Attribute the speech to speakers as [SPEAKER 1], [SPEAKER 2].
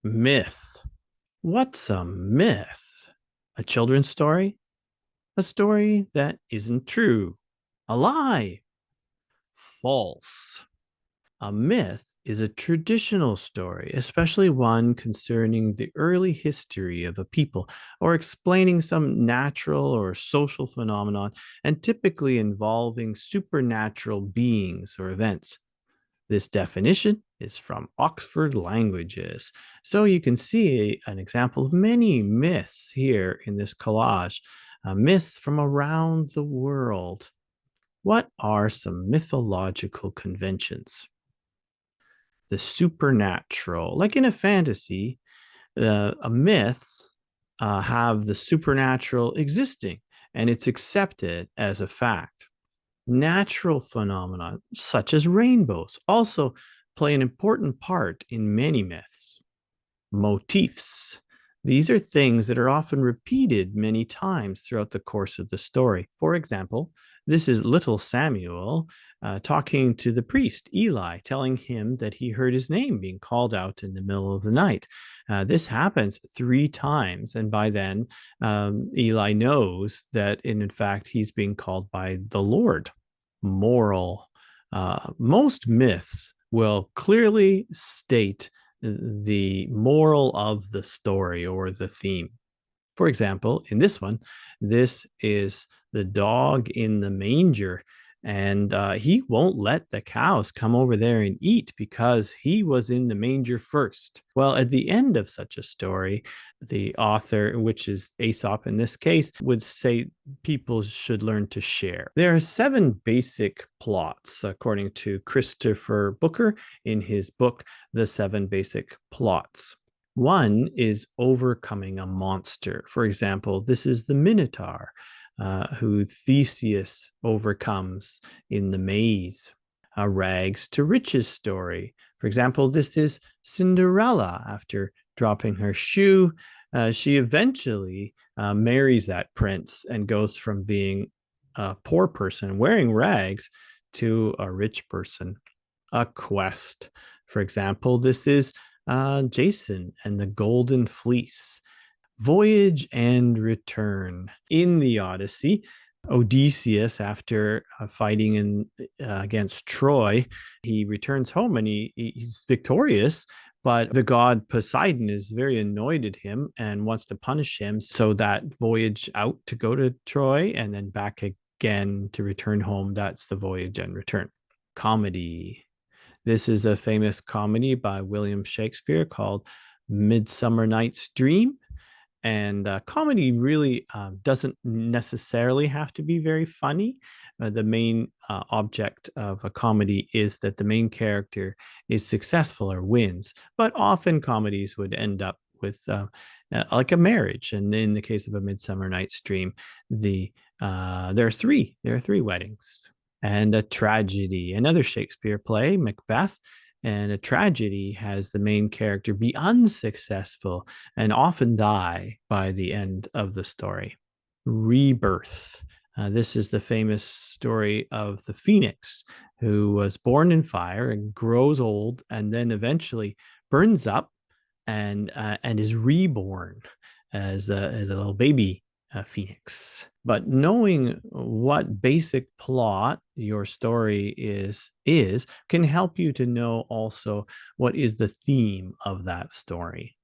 [SPEAKER 1] Myth. What's a myth? A children's story? A story that isn't true? A lie? False. A myth is a traditional story, especially one concerning the early history of a people or explaining some natural or social phenomenon, and typically involving supernatural beings or events. This definition is from Oxford Languages. So you can see an example of many myths here in this collage, myths from around the world. What are some mythological conventions? The supernatural, like in a fantasy, myths have the supernatural existing and it's accepted as a fact. Natural phenomena, such as rainbows, also play an important part in many myths. Motifs. These are things that are often repeated many times throughout the course of the story. For example, this is little Samuel talking to the priest, Eli, telling him that he heard his name being called out in the middle of the night. This happens 3 times, and by then, Eli knows that in fact he's being called by the Lord. Moral. Most myths will clearly state the moral of the story or the theme. For example, in this one, this is the dog in the manger, and he won't let the cows come over there and eat because he was in the manger first. Well, at the end of such a story, the author, which is Aesop in this case, would say people should learn to share. There are 7 basic plots, according to Christopher Booker in his book, The 7 Basic Plots. One is overcoming a monster. For example, this is the Minotaur, who Theseus overcomes in the maze. A rags to riches story. For example, this is Cinderella. After dropping her shoe, she eventually marries that prince and goes from being a poor person wearing rags to a rich person. A quest. For example, this is Jason and the Golden Fleece. Voyage and return. In the Odyssey, Odysseus, after fighting against Troy, he returns home and he's victorious. But the god Poseidon is very annoyed at him and wants to punish him. So that voyage out to go to Troy and then back again to return home, that's the voyage and return. Comedy. This is a famous comedy by William Shakespeare called Midsummer Night's Dream. And comedy really doesn't necessarily have to be very funny. The main object of a comedy is that the main character is successful or wins. But often comedies would end up with like a marriage. And in the case of A Midsummer Night's Dream, there are three weddings. And a tragedy, another Shakespeare play, Macbeth. And a tragedy has the main character be unsuccessful and often die by the end of the story. Rebirth. This is the famous story of the phoenix who was born in fire and grows old and then eventually burns up and is reborn as a little baby phoenix. But knowing what basic plot your story is can help you to know also what is the theme of that story.